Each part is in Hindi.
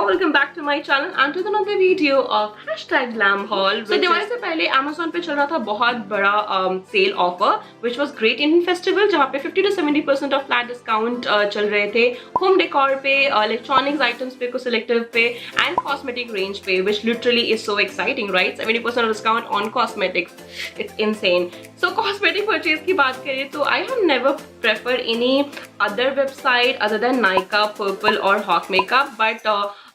welcome back to my channel and to another video of #glam haul. So Diwali से पहले Amazon पे चल रहा था बहुत बड़ा cell offer which was great Indian festival जहाँ पे 50 to 70% ऑफ फ्लैट डिस्काउंट चल रहे थे होम डेकोर पे, इलेक्ट्रॉनिक्स आइटम्स पे, कुछ सिलेक्टिव पे एंड कॉस्मेटिक रेंज पे which literally is so exciting, right? 70% of discount on cosmetics. It's insane. So cosmetic purchase की बात करें तो I have never preferred any other website other than Nykaa, Purple और Hawk Makeup, but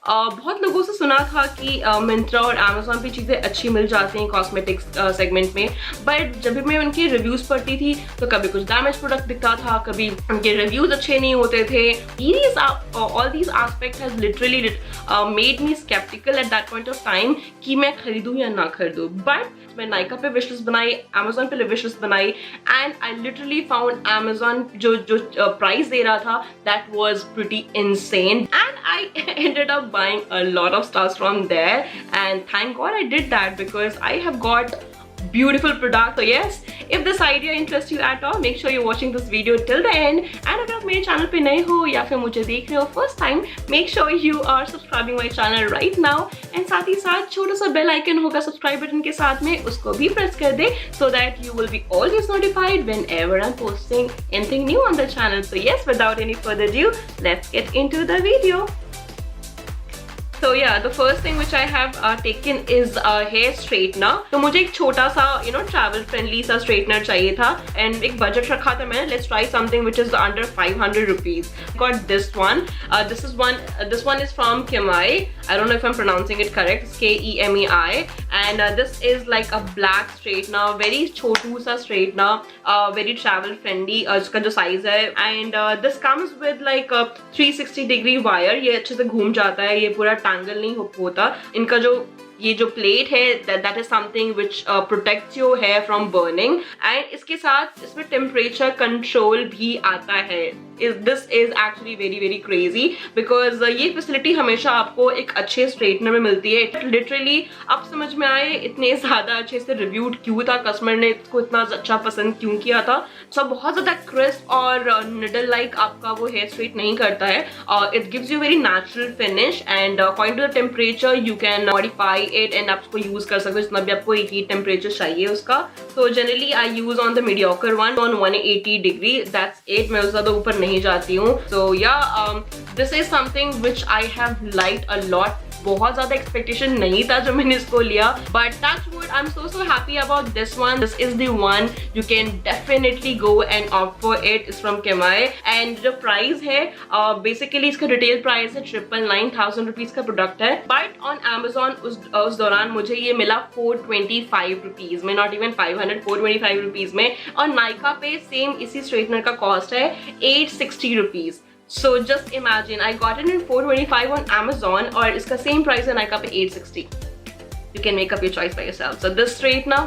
बहुत लोगों से सुना था कि मिंत्रा और अमेजोन पे चीज़ें अच्छी मिल जाती हैं कॉस्मेटिक्स सेगमेंट में, बट जब भी मैं उनके रिव्यूज़ पढ़ती थी तो कभी कुछ डैमेज प्रोडक्ट दिखता था, कभी उनके रिव्यूज़ अच्छे नहीं होते थे. All these aspect has literally made me sceptical at that point of time कि मैं खरीदूँ या ना खरीदूँ. बट मैं नायका पे विश लिस्ट बनाई, अमेजोन पे विश लिस्ट बनाई and I literally found Amazon जो प्राइस दे रहा था that was pretty insane and I ended up buying a lot of stuff from there, and thank God I did that because I have got beautiful products. So yes, if this idea interests you at all, make sure you're watching this video till the end. And अगर आप मेरे चैनल पे नए हो या फिर मुझे देख रहे हो first time, make sure you are subscribing my channel right now. And साथ ही साथ छोटा सा बेल आइकन होगा सब्सक्राइब बटन के साथ में, उसको भी प्रेस कर दे so that you will be always notified whenever I'm posting anything new on the channel. So yes, without any further ado, let's get into the video. So yeah, the first thing which I have taken is a hair straightener. तो मुझे एक छोटा सा travel friendly सा straightener चाहिए था and एक budget रखा था मैंने. Let's try something which is under 500 rupees. Got this one. This one is from Kemei. I don't know if I'm pronouncing it correct. It's Kemei. And this is like a black straightener, very छोटू सा straightener, very travel friendly. इसका जो size है and this comes with like a 360-degree wire. ये अच्छे से घूम जाता है, ये पूरा टैंगल नहीं होता. इनका जो ये जो प्लेट है that is something which protects your hair from burning and इसके साथ इसमें टेम्परेचर कंट्रोल भी आता है. This is actually very crazy because ये फैसिलिटी हमेशा आपको एक अच्छे स्ट्रेटनर में मिलती है. लिटरली अब समझ में आए इतने ज़्यादा अच्छे से रिव्यूड क्यों था, कस्टमर ने इसको इतना अच्छा पसंद क्यों किया था. सो बहुत ज़्यादा क्रिस्प और निडल लाइक आपका वो हेयर स्ट्रेट नहीं करता है. It gives you very natural finish and according to the temperature you can modify it and आप उसको यूज़ कर सकते हो जितना भी आपको एक ही टेम्परेचर चाहिए उसका. So generally I use on the mediocre one on 180 degree. That's it. मैं उससे ज़्यादा ऊपर नहीं जाती हूँ. सो या this is something which I have liked a lot. बहुत ज्यादा एक्सपेक्टेशन नहीं था जब मैंने इसको लिया, but touch would I am so happy about this one. This is the one you can definitely go and opt for it. It's from Kemei and जो प्राइस है बेसिकली इसका रिटेल प्राइस है 999,000 रुपीज का प्रोडक्ट है, बट ऑन Amazon उस दौरान मुझे ये मिला 425 रुपीज में, नॉट इवन 500, 425 रुपीज में. और नायका पे सेम इसी स्ट्रेटनर का कॉस्ट है 860 rupees. So just imagine I got it in 425 on Amazon और इसका same price है Nykaa पे 860. You can make up your choice by yourself. So this straightener,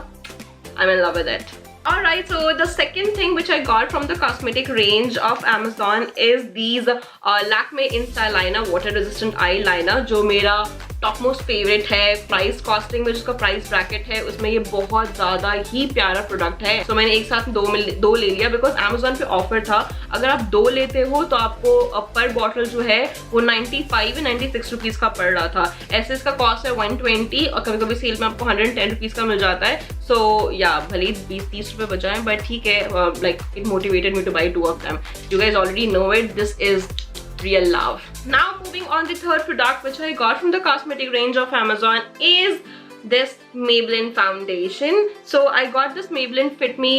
I'm in love with it. Alright, so the second thing which I got from the cosmetic range of Amazon is these Lakme Instyle Liner water resistant eyeliner जो मेरा टॉप मोस्ट फेवरेट है. प्राइस कॉस्टिंग में जिसका प्राइस ब्रैकेट है उसमें ये बहुत ज्यादा ही प्यारा प्रोडक्ट है. तो मैंने एक साथ दो ले लिया बिकॉज Amazon पे ऑफर था. अगर आप दो लेते हो तो आपको पर बॉटल जो है वो 95 या 96 रुपीज का पड़ रहा था. ऐसे इसका कॉस्ट है 120 और कभी कभी सेल में आपको 110 रुपीज का मिल जाता है. सो या भले 20-30 रुपए बचाएं बट ठीक है. Like it motivated me two by 2 of them. You guys already know it. This is real love. Now moving on, the third product which I got from the cosmetic range of Amazon is this Maybelline foundation. So I got this Maybelline Fit Me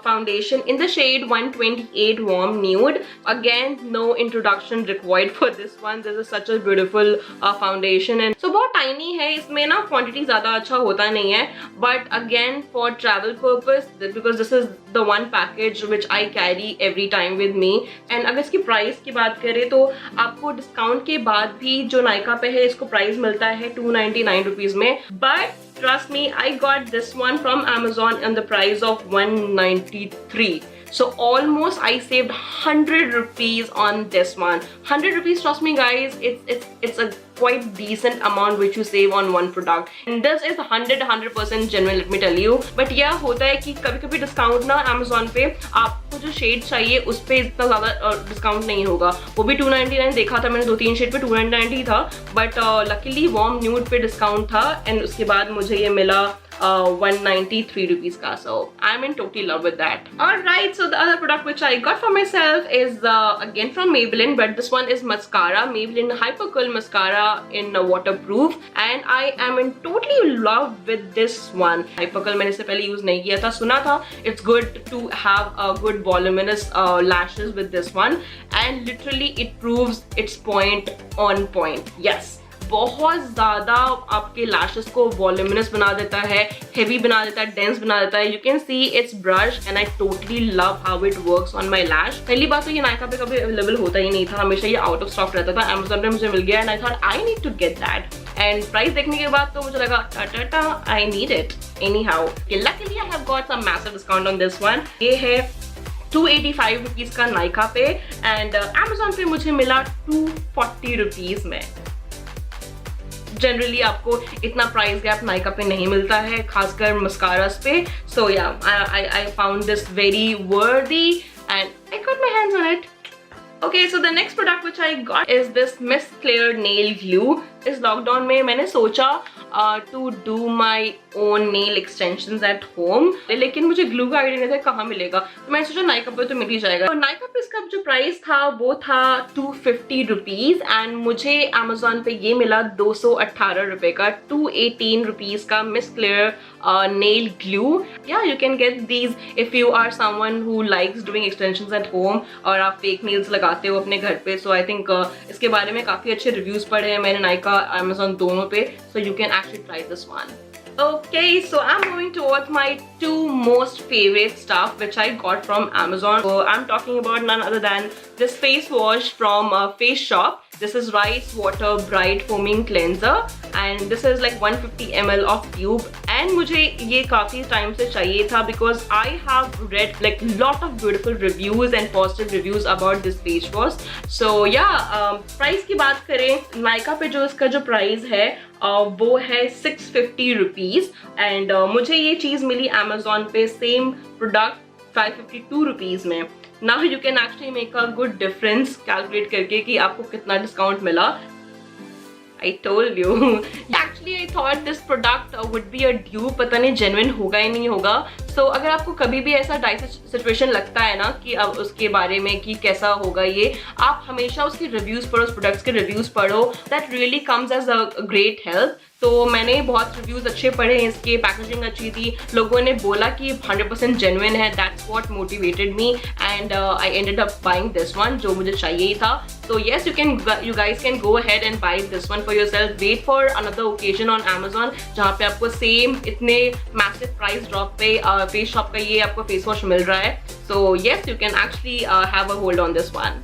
foundation in the shade 128 Warm Nude. Again, no introduction required for this one. This is such a beautiful foundation and so बहुत tiny है. इसमें ना quantity ज़्यादा अच्छा होता नहीं है, but again for travel purpose because this is the one package which I carry every time with me. And अगर इसकी प्राइस की बात करें तो आपको डिस्काउंट के बाद भी जो नायका पे है इसको प्राइस मिलता है 299 रुपीज में, but trust me, I got this one from Amazon on the price of 193. So almost I saved 100 rupees on this one. 100 rupees, trust me guys, it's a quite decent amount which you save on one product. And this is 100% genuine, let me tell you. But yeah, होता है कि कभी-कभी डिस्काउंट ना Amazon पे आपको जो शेड चाहिए उस पे इतना ज़्यादा डिस्काउंट नहीं होगा. वो भी 299 देखा था मैंने, 2-3 शेड पे 299 ही था. बट लकीली वार्म न्यूड पे डिस्काउंट था एंड उसके बाद मुझे ये मिला 193 rupees ka. So I'm in totally love with that. Alright, so the other product which I got for myself is again from Maybelline, but this one is mascara, Maybelline Hyper Cool Mascara in waterproof, and I am in totally love with this one. Hyper Cool मैंने इससे पहले use नहीं किया था, सुना था it's good to have a good voluminous lashes with this one, and literally it proves its point on point. Yes, बहुत ज़्यादा आपके लैशेस को वॉल्यूमिनस बना देता है, हेवी बना देता है, डेंस बना देता है. You can see it's brush and I totally love how it works on my lash. पहली बात तो ये नायका पे कभी अवेलेबल होता ही नहीं था, हमेशा ये आउट ऑफ स्टॉक रहता था. Amazon पे मुझे मिल गया and I thought I need to get that. And price देखने के बाद तो मुझे लगा I need it anyhow. Luckily I have got some massive discount on this one. ये है 285 रुपीज का नायका पे एंड Amazon पे मुझे मिला 240 रुपीज में. जनरली आपको इतना प्राइस गैप नायका पे नहीं मिलता है, खासकर मस्कारास पे. सो या आई फाउंड दिस वेरी वर्दी and I got my hands on it. Okay, so the next product which I got is this Miss Clear Nail Glue. इस लॉकडाउन में मैंने सोचा to do my own nail extensions at home, लेकिन मुझे ग्लू का आइडिया नहीं था कहाँ मिलेगा, तो मैंने सोचा नायका पे तो मिल ही जाएगा. और नायका पे इसका जो प्राइस था वो था 250 रुपीज एंड मुझे Amazon पे ये मिला 218 रुपए का, 218 रुपीज का Miss Clear nail glue. Yeah, you can get these if you are someone who likes doing extensions at home और आप फेक नेल्स लगाते हो अपने घर पे. So I think इसके बारे में काफी अच्छे रिव्यूज पढ़े हैं मैंने नायका Amazon दोनों पे. So you can actually try this one. Okay, so I'm moving towards my two most favorite stuff which I got from Amazon. So I'm talking about none other than this face wash from Face Shop. This is Rice Water Bright Foaming Cleanser and this is like 150 ml of tube. And मुझे ये काफी टाइम से चाहिए था because I have read like lot of beautiful reviews and positive reviews about this face wash. So yeah, price की बात करें नायका पे जो इसका जो प्राइस है वो है 650 रुपीज एंड मुझे ये चीज मिली Amazon पे सेम प्रोडक्ट 552 रुपीज में. Now you can actually make a good difference calculate करके कि आपको कितना डिस्काउंट मिला. I told you. Actually, I thought this product would be a dupe. पता नहीं genuine होगा या नहीं होगा. So अगर आपको कभी भी ऐसा डाइस सिचुएशन लगता है ना कि अब उसके बारे में कि कैसा होगा ये, आप हमेशा उसकी रिव्यूज पढ़ो, उस प्रोडक्ट्स के रिव्यूज पढ़ो. That really comes as a great help. तो मैंने बहुत रिव्यूज अच्छे पढ़े हैं इसके, पैकेजिंग अच्छी थी, लोगों ने बोला कि 100% जेन्युइन है. That's what motivated me and I ended up buying this one जो मुझे चाहिए ही था. So yes, you guys can go ahead and buy this one for yourself. Wait for another occasion on Amazon जहाँ पे आपको सेम इतने massive price drop पे फेस शॉप का ये आपको फेस वॉश मिल रहा है. So yes, you can actually have a hold on this one.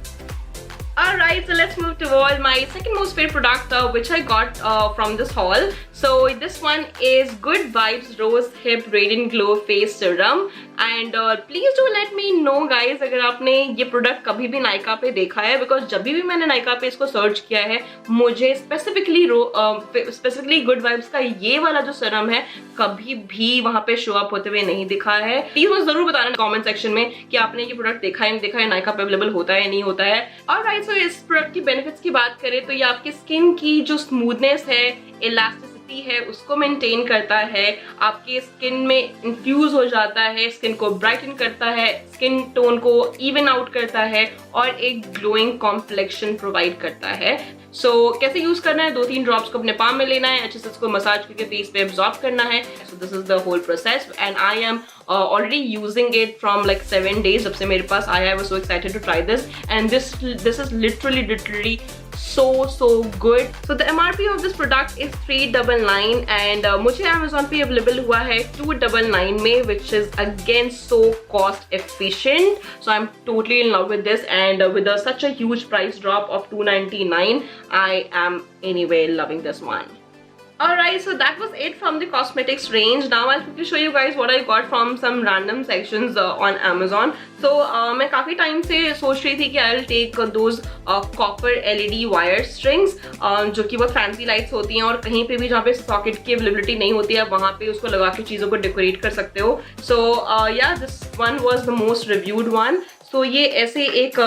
Alright, so let's move toward my second most favorite product which I got from this haul. So this one is Good Vibes Rose Hip Radiant Glow Face Serum and please do let me know guys अगर आपने ये प्रोडक्ट कभी भी नायका पे देखा है, बिकॉज जब भी मैंने नायका पे इसको सर्च किया है मुझे स्पेसिफिकली गुड वाइब्स का ये वाला जो सीरम है कभी भी वहां पे शो अप होते हुए नहीं दिखा है. प्लीज मुझे जरूर बताना कमेंट सेक्शन में कि आपने ये प्रोडक्ट देखा है नहीं देखा है, नायका पे अवेलेबल होता है नहीं होता है. ऑलराइट, सो इस प्रोडक्ट की बेनिफिट्स की बात करें तो ये आपकी स्किन की जो स्मूथनेस है, इलास्टिसिटी है, उसको मेंटेन करता है, आपके स्किन में इन्फ्यूज हो जाता है, स्किन को ब्राइटन करता है, स्किन टोन को इवन आउट करता है और एक ग्लोइंग कॉम्प्लेक्शन प्रोवाइड करता है. सो कैसे यूज करना है, 2-3 ड्रॉप्स को अपने पाम में लेना है, अच्छे से इसको मसाज करके फेस पे एब्जॉर्ब करना है. So this is the whole process and I am already using it from like 7 days जब से मेरे पास आया है. I was so excited to try this and this is literally so good. So the MRP of this product is 399 and मुझे Amazon पे available हुआ है 299 में, which is again so cost efficient. So I'm totally in love with this and with such a huge price drop of 299 I am anyway loving this one. Alright, so that was it from the cosmetics range. Now I'll quickly show you guys what I got from some random sections on Amazon. So मैं काफ़ी टाइम से सोच रही थी कि I'll take those copper LED wire strings जो कि बहुत फैंसी लाइट्स होती हैं और कहीं पे भी जहाँ पे सॉकेट की अवेलेबिलिटी नहीं होती है वहाँ पे उसको लगा के चीज़ों को डेकोरेट कर सकते हो. So yeah, this one was the most reviewed one. So ये ऐसे एक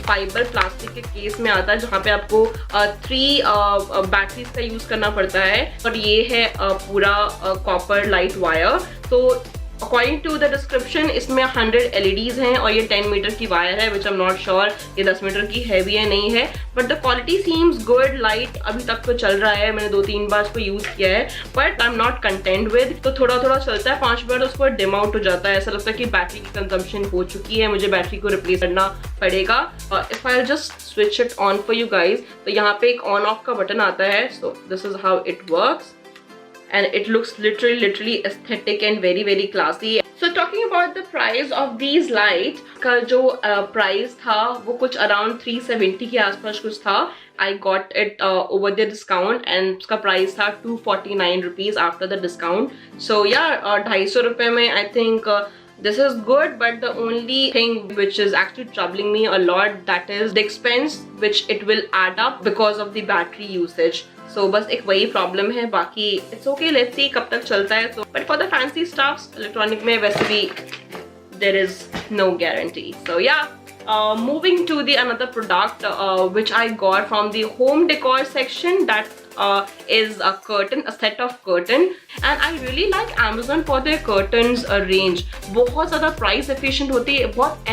फाइबर प्लास्टिक के केस में आता है जहाँ पे आपको 3 बैटरीज का यूज करना पड़ता है और ये है पूरा कॉपर लाइट वायर. तो अकॉर्डिंग टू द डिस्क्रिप्शन इसमें 100 LEDs हैं और ये 10 मीटर की वायर है विच आई एम नॉट श्योर ये 10 मीटर की है भी या नहीं है, but the quality seems good. Light अभी तक तो चल रहा है, मैंने 2-3 बार इसको यूज किया है but I am not content with. तो थोड़ा थोड़ा चलता है, 5 बार उसको डिम आउट हो जाता है. ऐसा लगता है कि बैटरी की कंजम्पशन हो चुकी है, मुझे बैटरी को रिप्लेस करना पड़ेगा. If I just switch it on for you guys, तो यहाँ पे एक ऑन ऑफ का बटन आता है. So this is how it works and it looks literally aesthetic and very classy. So talking about the price of these lights, का जो price था वो कुछ around 370 के आसपास कुछ था. I got it over the discount and उसका price था 249 rupees after the discount. So yeah, 250 रुपए में I think this is good, but the only thing which is actually troubling me a lot, that is the expense which it will add up because of the battery usage. So बस एक वही प्रॉब्लम है, बाकी it's okay, let's see कब तक चलता है. So but for the fancy stuffs, electronic में वैसे भी there is no guarantee. So yeah, moving to the another product which I got from the home decor section, that is a curtain, a set of curtain, and I really like Amazon for their curtains range. बहुत ज़्यादा price efficient होती है, बहुत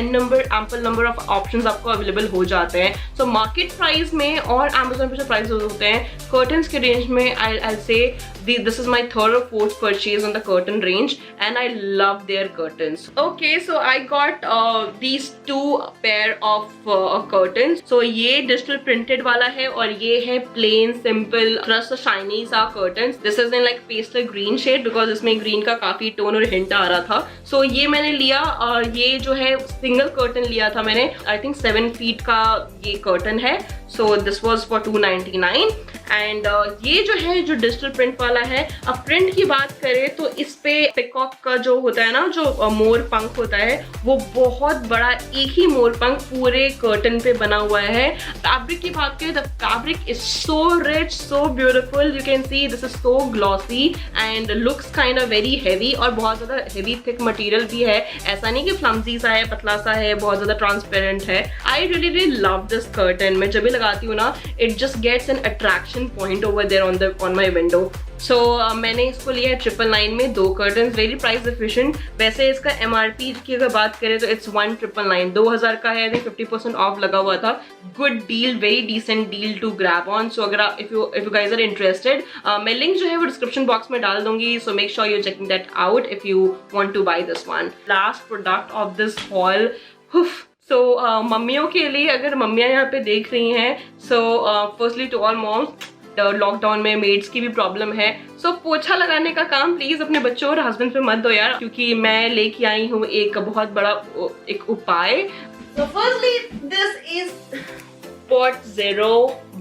ample number of options आपको available हो जाते हैं. So market price में और Amazon पे जो prices होते हैं curtains के range में, I'll say this is my 3rd or 4th purchase on the curtain range and I love their curtains. Okay, so I got these 2 pair of curtains. So ये digital printed वाला है और ये है plain simple trust shiny सा curtains. This is in like pastel green shade because इसमें green का काफी tone और hint आ रहा था. So ये मैंने लिया और ये जो है single curtain लिया था मैंने, I think 7 feet का ये curtain है. So this was for 299 and ये जो है जो डिजिटल प्रिंट वाला है, अब प्रिंट की बात करें तो इस पे पिकॉक का जो होता है ना, जो मोर पंख होता है, वो बहुत बड़ा एक ही मोर पंख पूरे कर्टन पे बना हुआ है. फैब्रिक की बात करें, the fabric is so rich, so beautiful. You can see this is so glossy and looks kind of very heavy और बहुत ज़्यादा हैवी थिक मटेरियल भी है. ऐसा नहीं कि फ्लम्जी सा है, पतला सा है, बहुत ज़्यादा ट्रांसपेरेंट है. I really love this curtain. मैं जब भी लगाती हूँ ना, it just gets an attraction point over there on my window. So मैंने इसको लिया है 999 में 2 कर्टन, वेरी प्राइस एफिशिएंट. वैसे इसका MRP की अगर बात करें तो इट्स 1999, 2000 का है. 50% ऑफ लगा हुआ था. Good deal, very decent deal to grab on. So अगर if you guys are interested, मैं लिंक जो है वो डिस्क्रिप्शन बॉक्स में डाल दूंगी. So make sure you checking that out if you want to buy this one. Last product of this haul. So मम्मियों के लिए, अगर मम्मियाँ यहाँ पे देख रही हैं, so firstly to all moms, lockdown में मेड्स की भी प्रॉब्लम है. सो पोछा लगाने का काम प्लीज अपने बच्चों और हस्बैंड पे मत दो यार, क्योंकि मैं लेके आई हूँ एक बहुत बड़ा एक उपाय. So firstly, this is Spot Zero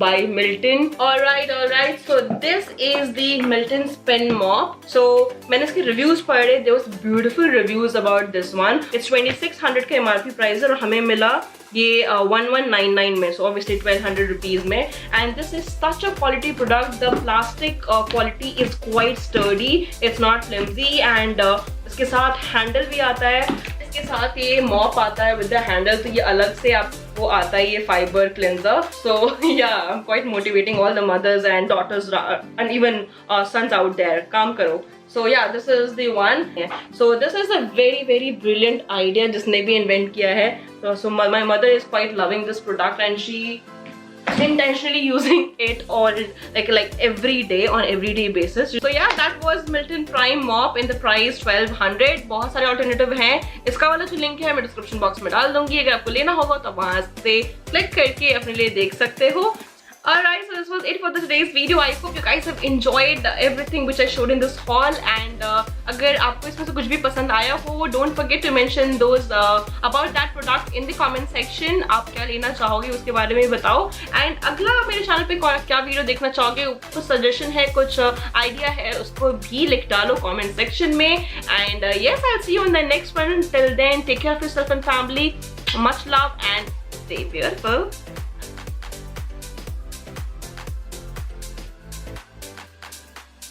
by Milton. Alright. So this is the Milton Spin Mop. So मैंने इसके reviews पढ़े. There was beautiful reviews about this one. It's 2600 का MRP price और हमें मिला ये 1199 में, so obviously 1200 rupees में. And this is such a quality product. The plastic quality is quite sturdy. It's not flimsy and इसके साथ handle भी आता है. इसके साथ ये mop आता है with the handle, तो ये अलग से आपको आता है ये fiber cleanser. So yeah, I'm quite motivating all the mothers and daughters and even sons out there. काम करो. So yeah, this is the one. So this is a very brilliant idea जिसने भी invent किया है. So my mother is quite loving this product and she intentionally using it all like every day on everyday basis. So yeah, that was Milton Prime Mop in the price 1200. बहुत सारे alternative हैं. इसका वाला जो link है मैं description box में डाल दूंगी. अगर आपको लेना होगा तो वहाँ से click करके अपने लिए देख सकते हो. Alright, so this was it for today's video. I hope you guys have enjoyed everything which I showed in this haul. And अगर आपको इसमें से कुछ भी पसंद आया हो, don't forget to mention those about that product in the comment section. आप क्या लेना चाहोगे उसके बारे में बताओ. And अगला मेरे चैनल पे क्या वीडियो देखना चाहोगे, कुछ सजेशन है, कुछ आइडिया है, उसको भी लिख डालो comment section में. And yes, I'll see you in the next one. Till then, take care of yourself and family. Much love and stay beautiful.